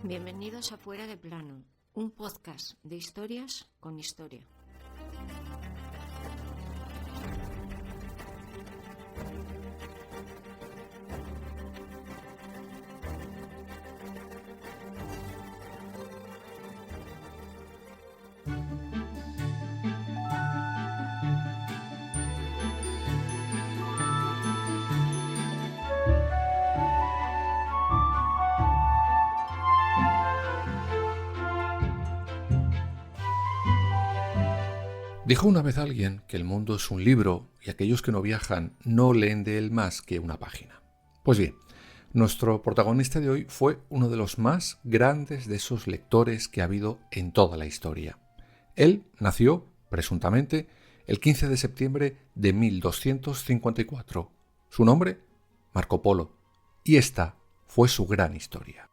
Bienvenidos a Fuera de Plano, un podcast de historias con historia. Dijo una vez alguien que el mundo es un libro y aquellos que no viajan no leen de él más que una página. Pues bien, nuestro protagonista de hoy fue uno de los más grandes de esos lectores que ha habido en toda la historia. Él nació, presuntamente, el 15 de septiembre de 1254. Su nombre, Marco Polo. Y esta fue su gran historia.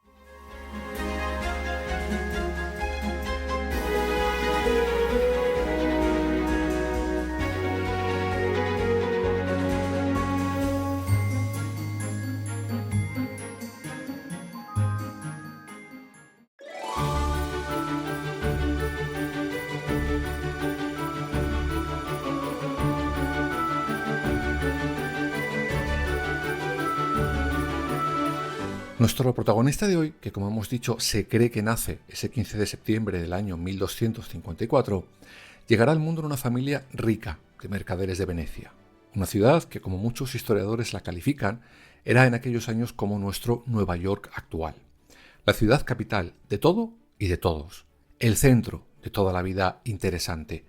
Nuestro protagonista de hoy, que como hemos dicho se cree que nace ese 15 de septiembre del año 1254, llegará al mundo en una familia rica de mercaderes de Venecia. Una ciudad que, como muchos historiadores la califican, era en aquellos años como nuestro Nueva York actual. La ciudad capital de todo y de todos. El centro de toda la vida interesante.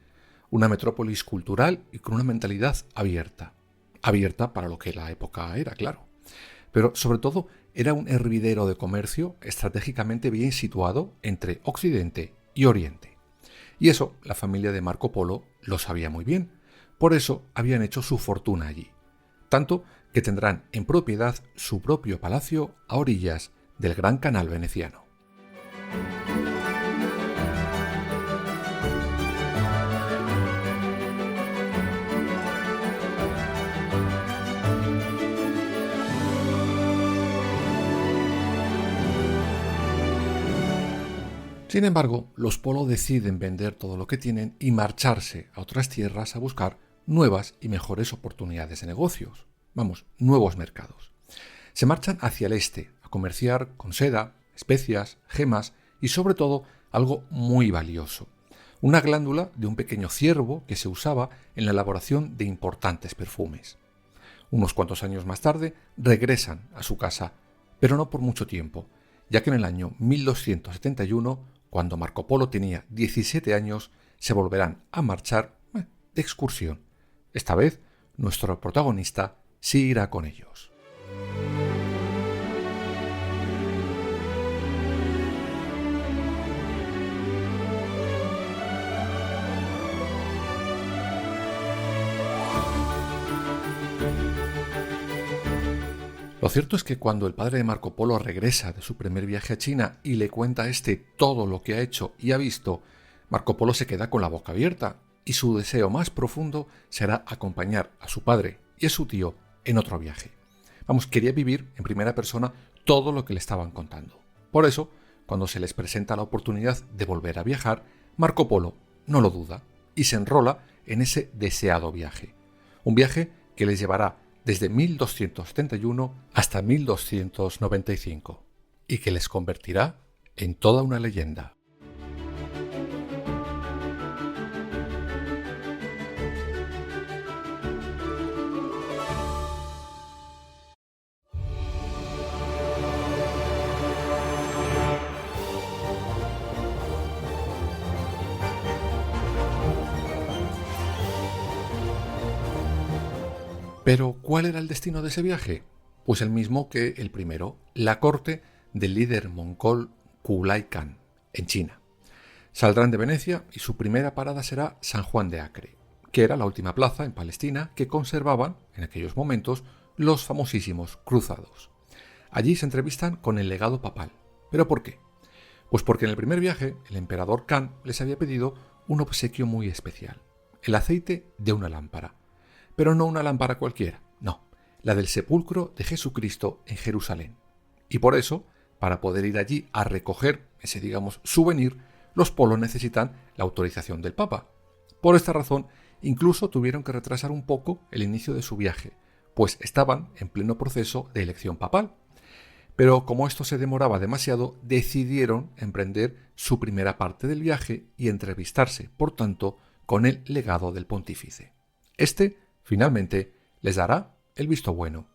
Una metrópolis cultural y con una mentalidad abierta. Abierta para lo que la época era, claro. Pero sobre todo era un hervidero de comercio estratégicamente bien situado entre Occidente y Oriente. Y eso la familia de Marco Polo lo sabía muy bien. Por eso habían hecho su fortuna allí. Tanto que tendrán en propiedad su propio palacio a orillas del Gran Canal veneciano. Sin embargo, los Polo deciden vender todo lo que tienen y marcharse a otras tierras a buscar nuevas y mejores oportunidades de negocios. Vamos, nuevos mercados. Se marchan hacia el este a comerciar con seda, especias, gemas y sobre todo algo muy valioso. Una glándula de un pequeño ciervo que se usaba en la elaboración de importantes perfumes. Unos cuantos años más tarde regresan a su casa, pero no por mucho tiempo, ya que en el año 1271 cuando Marco Polo tenía 17 años, se volverán a marchar de excursión. Esta vez, nuestro protagonista sí irá con ellos. Lo cierto es que cuando el padre de Marco Polo regresa de su primer viaje a China y le cuenta a este todo lo que ha hecho y ha visto, Marco Polo se queda con la boca abierta y su deseo más profundo será acompañar a su padre y a su tío en otro viaje. Vamos, quería vivir en primera persona todo lo que le estaban contando. Por eso, cuando se les presenta la oportunidad de volver a viajar, Marco Polo no lo duda y se enrola en ese deseado viaje. Un viaje que les llevará desde 1271 hasta 1295, y que les convertirá en toda una leyenda. Pero, ¿cuál era el destino de ese viaje? Pues el mismo que el primero, la corte del líder mongol Kublai Khan, en China. Saldrán de Venecia y su primera parada será San Juan de Acre, que era la última plaza en Palestina que conservaban, en aquellos momentos, los famosísimos cruzados. Allí se entrevistan con el legado papal. ¿Pero por qué? Pues porque en el primer viaje el emperador Khan les había pedido un obsequio muy especial, el aceite de una lámpara. Pero no una lámpara cualquiera, no, la del sepulcro de Jesucristo en Jerusalén. Y por eso, para poder ir allí a recoger ese, digamos, souvenir, los polos necesitan la autorización del Papa. Por esta razón, incluso tuvieron que retrasar un poco el inicio de su viaje, pues estaban en pleno proceso de elección papal. Pero como esto se demoraba demasiado, decidieron emprender su primera parte del viaje y entrevistarse, por tanto, con el legado del pontífice. Este, finalmente, les dará el visto bueno.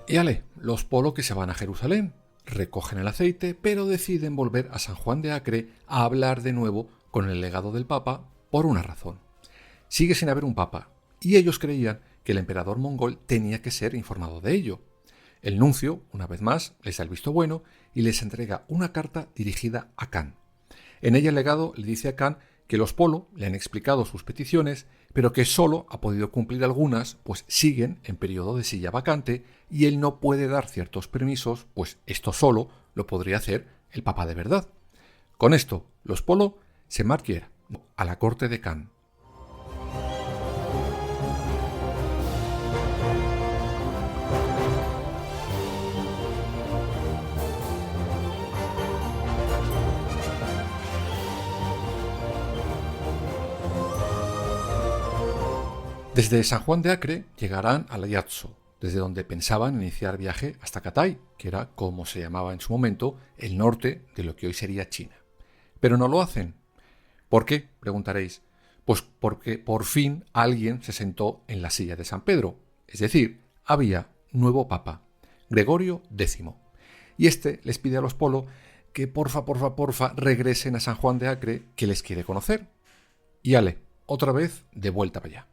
Y ale, los polos que se van a Jerusalén, recogen el aceite, pero deciden volver a San Juan de Acre a hablar de nuevo con el legado del Papa por una razón. Sigue sin haber un Papa, y ellos creían que el emperador mongol tenía que ser informado de ello. El nuncio, una vez más, les da el visto bueno y les entrega una carta dirigida a Khan. En ella el legado le dice a Khan que los Polo le han explicado sus peticiones, pero que solo ha podido cumplir algunas, pues siguen en periodo de silla vacante y él no puede dar ciertos permisos, pues esto solo lo podría hacer el Papa de verdad. Con esto, los Polo se marchan a la corte de Khan. Desde San Juan de Acre llegarán a Lhasa, desde donde pensaban iniciar viaje hasta Catay, que era como se llamaba en su momento el norte de lo que hoy sería China. Pero no lo hacen. ¿Por qué?, preguntaréis. Pues porque por fin alguien se sentó en la silla de San Pedro, es decir, había nuevo papa, Gregorio X. Y este les pide a los Polo que porfa regresen a San Juan de Acre, que les quiere conocer. Y ale, otra vez de vuelta para allá.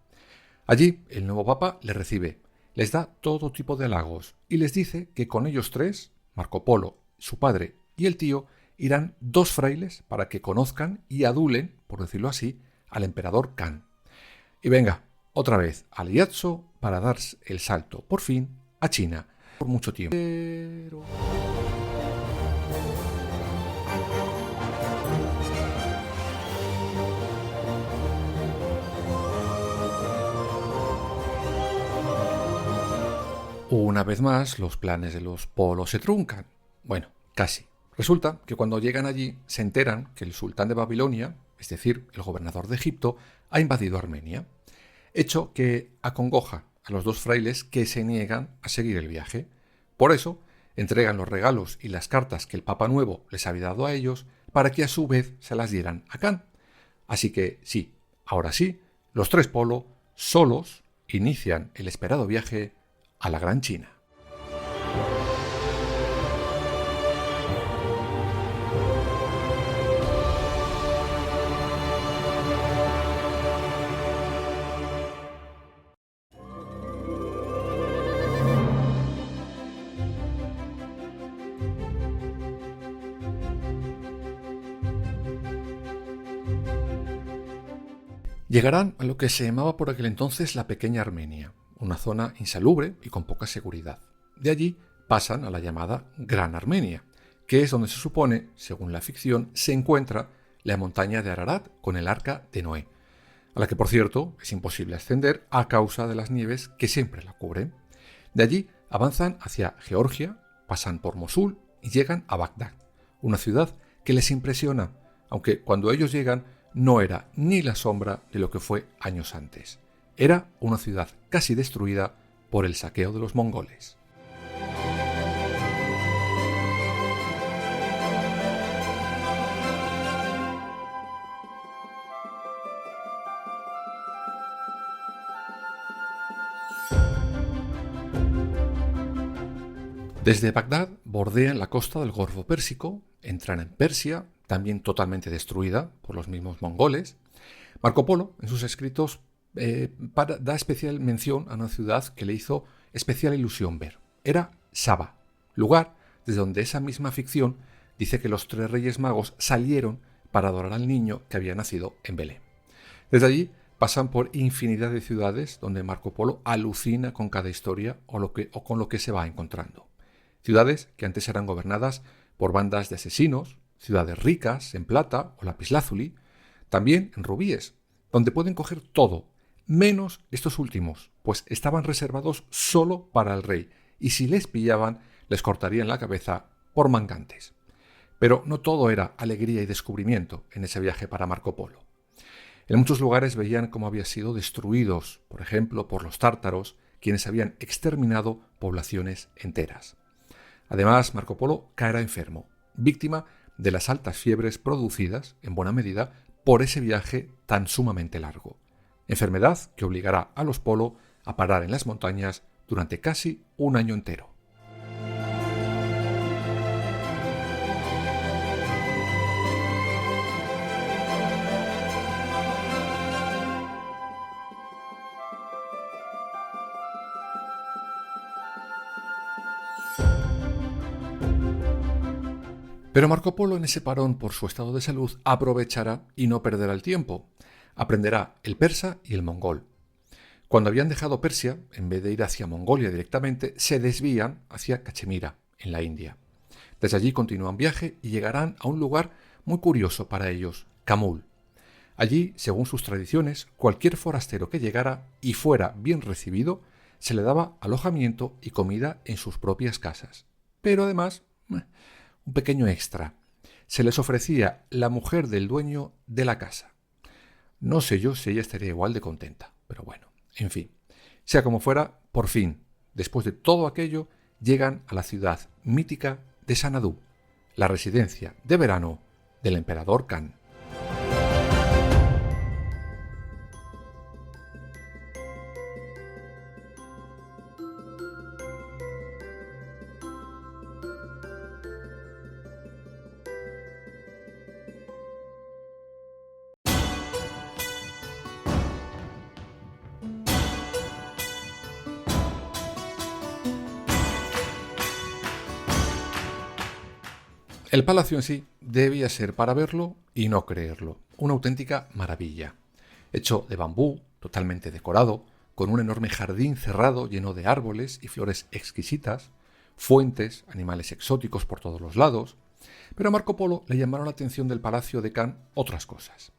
Allí el nuevo papa les recibe, les da todo tipo de halagos y les dice que con ellos tres, Marco Polo, su padre y el tío, irán 2 frailes para que conozcan y adulen, por decirlo así, al emperador Khan. Y venga, otra vez al Lhasa para dar el salto, por fin, a China, por mucho tiempo. Una vez más, los planes de los Polos se truncan. Bueno, casi. Resulta que cuando llegan allí se enteran que el sultán de Babilonia, es decir, el gobernador de Egipto, ha invadido Armenia, hecho que acongoja a los 2 frailes que se niegan a seguir el viaje. Por eso, entregan los regalos y las cartas que el Papa Nuevo les había dado a ellos para que a su vez se las dieran a Khan. Así que sí, ahora sí, los 3 Polo, solos, inician el esperado viaje a la Gran China. Llegarán a lo que se llamaba por aquel entonces la Pequeña Armenia, una zona insalubre y con poca seguridad. De allí pasan a la llamada Gran Armenia, que es donde se supone, según la ficción, se encuentra la montaña de Ararat con el arca de Noé, a la que por cierto es imposible ascender a causa de las nieves que siempre la cubren. De allí avanzan hacia Georgia, pasan por Mosul y llegan a Bagdad, una ciudad que les impresiona, aunque cuando ellos llegan no era ni la sombra de lo que fue años antes. Era una ciudad casi destruida por el saqueo de los mongoles. Desde Bagdad bordean la costa del Golfo Pérsico, entran en Persia, también totalmente destruida por los mismos mongoles. Marco Polo, en sus escritos, da especial mención a una ciudad que le hizo especial ilusión ver. Era Saba, lugar desde donde esa misma ficción dice que los 3 reyes magos salieron para adorar al niño que había nacido en Belén. Desde allí pasan por infinidad de ciudades donde Marco Polo alucina con cada historia o con lo que se va encontrando. ciudades que antes eran gobernadas por bandas de asesinos, ciudades ricas en plata o lapislázuli, también en rubíes, donde pueden coger todo, menos estos últimos, pues estaban reservados solo para el rey, y si les pillaban, les cortarían la cabeza por mangantes. Pero no todo era alegría y descubrimiento en ese viaje para Marco Polo. En muchos lugares veían cómo habían sido destruidos, por ejemplo, por los tártaros, quienes habían exterminado poblaciones enteras. Además, Marco Polo caerá enfermo, víctima de las altas fiebres producidas, en buena medida, por ese viaje tan sumamente largo. Enfermedad que obligará a los Polo a parar en las montañas durante casi un año entero. Pero Marco Polo en ese parón por su estado de salud aprovechará y no perderá el tiempo. Aprenderá el persa y el mongol. Cuando habían dejado Persia, en vez de ir hacia Mongolia directamente, se desvían hacia Cachemira, en la India. Desde allí continúan viaje y llegarán a un lugar muy curioso para ellos, Kamul. Allí, según sus tradiciones, cualquier forastero que llegara y fuera bien recibido, se le daba alojamiento y comida en sus propias casas. Pero además, un pequeño extra. Se les ofrecía la mujer del dueño de la casa. No sé yo si ella estaría igual de contenta, pero bueno, en fin. Sea como fuera, por fin, después de todo aquello, llegan a la ciudad mítica de Sanadú, la residencia de verano del emperador Kan. El palacio en sí debía ser para verlo y no creerlo, una auténtica maravilla. Hecho de bambú, totalmente decorado, con un enorme jardín cerrado lleno de árboles y flores exquisitas, fuentes, animales exóticos por todos los lados. Pero a Marco Polo le llamaron la atención del palacio de Kan otras cosas.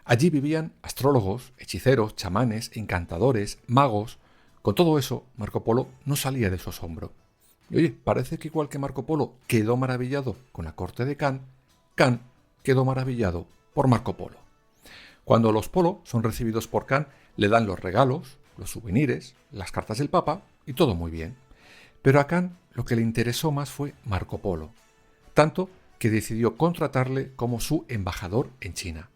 Allí vivían astrólogos, hechiceros, chamanes, encantadores, magos. Con todo eso, Marco Polo no salía de su asombro. Y oye, parece que igual que Marco Polo quedó maravillado con la corte de Kan, Kan quedó maravillado por Marco Polo. Cuando los Polo son recibidos por Kan, le dan los regalos, los souvenirs, las cartas del Papa y todo muy bien. Pero a Kan lo que le interesó más fue Marco Polo, tanto que decidió contratarle como su embajador en China,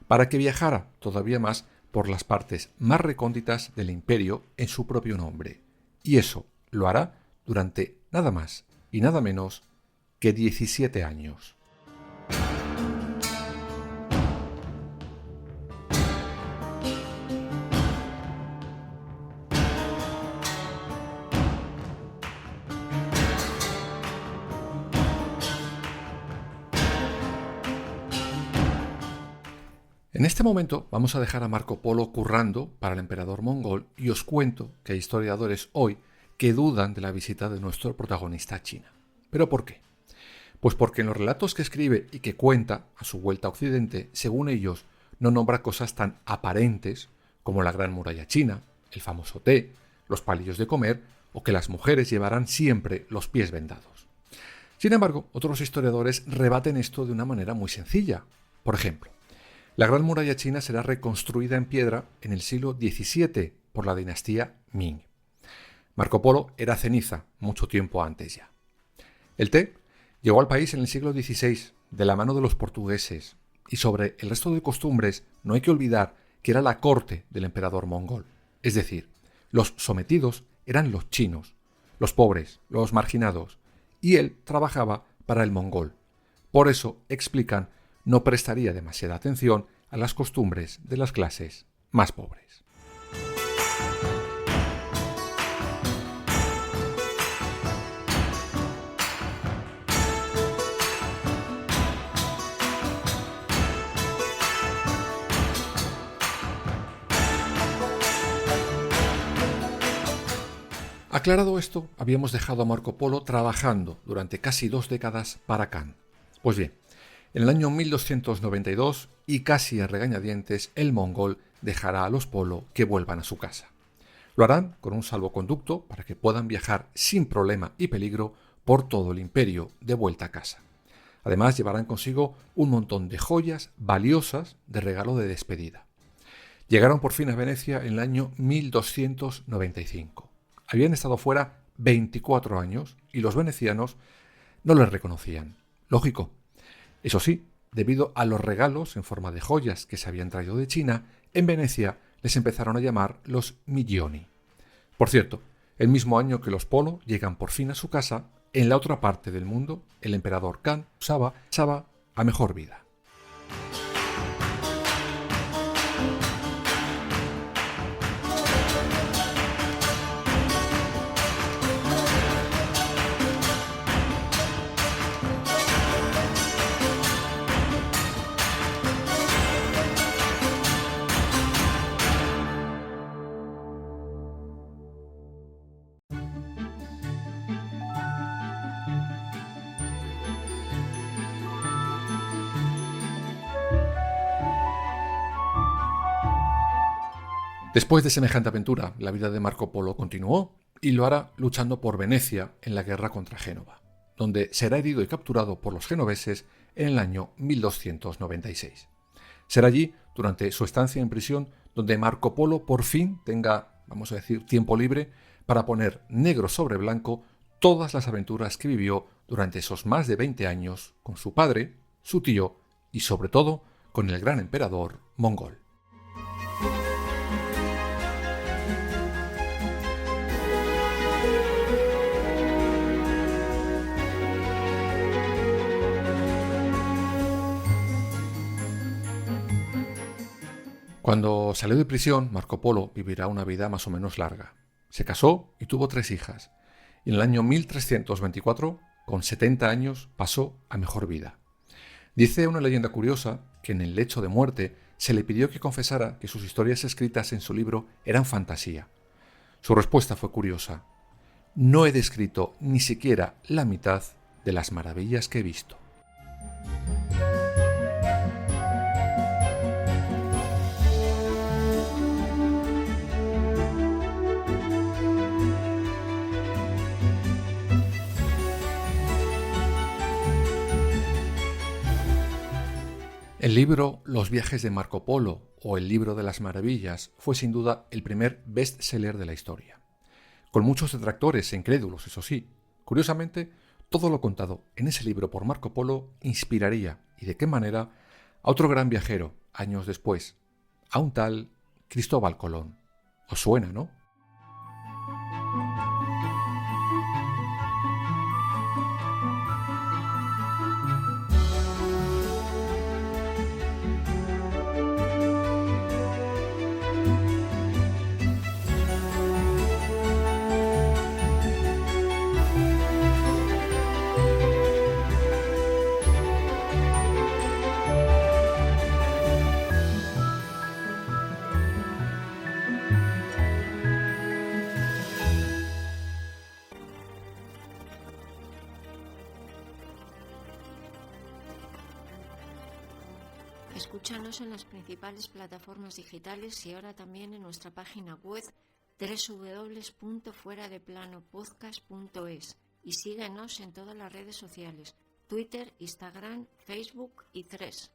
para que viajara todavía más por las partes más recónditas del imperio en su propio nombre. Y eso lo hará durante nada más y nada menos que 17 años. En este momento vamos a dejar a Marco Polo currando para el emperador mongol y os cuento que hay historiadores hoy que dudan de la visita de nuestro protagonista a China. ¿Pero por qué? Pues porque en los relatos que escribe y que cuenta a su vuelta a Occidente, según ellos, no nombra cosas tan aparentes como la Gran Muralla China, el famoso té, los palillos de comer o que las mujeres llevarán siempre los pies vendados. Sin embargo, otros historiadores rebaten esto de una manera muy sencilla. Por ejemplo, la Gran Muralla China será reconstruida en piedra en el siglo XVII por la dinastía Ming. Marco Polo era ceniza mucho tiempo antes ya. El té llegó al país en el siglo XVI, de la mano de los portugueses, y sobre el resto de costumbres no hay que olvidar que era la corte del emperador mongol. Es decir, los sometidos eran los chinos, los pobres, los marginados, y él trabajaba para el mongol. Por eso, explican, no prestaría demasiada atención a las costumbres de las clases más pobres. Aclarado esto, habíamos dejado a Marco Polo trabajando durante casi 2 décadas para Kant. Pues bien, en el año 1292, y casi a regañadientes, el mongol dejará a los Polo que vuelvan a su casa. Lo harán con un salvoconducto para que puedan viajar sin problema y peligro por todo el imperio de vuelta a casa. Además, llevarán consigo un montón de joyas valiosas de regalo de despedida. Llegaron por fin a Venecia en el año 1295. Habían estado fuera 24 años y los venecianos no les reconocían. Lógico. Eso sí, debido a los regalos en forma de joyas que se habían traído de China, en Venecia les empezaron a llamar los Miglioni. Por cierto, el mismo año que los Polo llegan por fin a su casa, en la otra parte del mundo, el emperador Khan pasaba a mejor vida. Después de semejante aventura, la vida de Marco Polo continuó y lo hará luchando por Venecia en la guerra contra Génova, donde será herido y capturado por los genoveses en el año 1296. Será allí, durante su estancia en prisión, donde Marco Polo por fin tenga, vamos a decir, tiempo libre para poner negro sobre blanco todas las aventuras que vivió durante esos más de 20 años con su padre, su tío y sobre todo con el gran emperador mongol. Cuando salió de prisión, Marco Polo vivirá una vida más o menos larga. Se casó y tuvo 3 hijas, y en el año 1324, con 70 años, pasó a mejor vida. Dice una leyenda curiosa que en el lecho de muerte se le pidió que confesara que sus historias escritas en su libro eran fantasía. Su respuesta fue curiosa: no he descrito ni siquiera la mitad de las maravillas que he visto. El libro Los viajes de Marco Polo o El libro de las maravillas fue sin duda el primer best-seller de la historia. Con muchos detractores e incrédulos, eso sí. Curiosamente, todo lo contado en ese libro por Marco Polo inspiraría, y de qué manera, a otro gran viajero, años después, a un tal Cristóbal Colón. ¿Os suena, no? Escúchanos en las principales plataformas digitales y ahora también en nuestra página web www.fueradeplanopodcast.es y síguenos en todas las redes sociales: Twitter, Instagram, Facebook y Threads.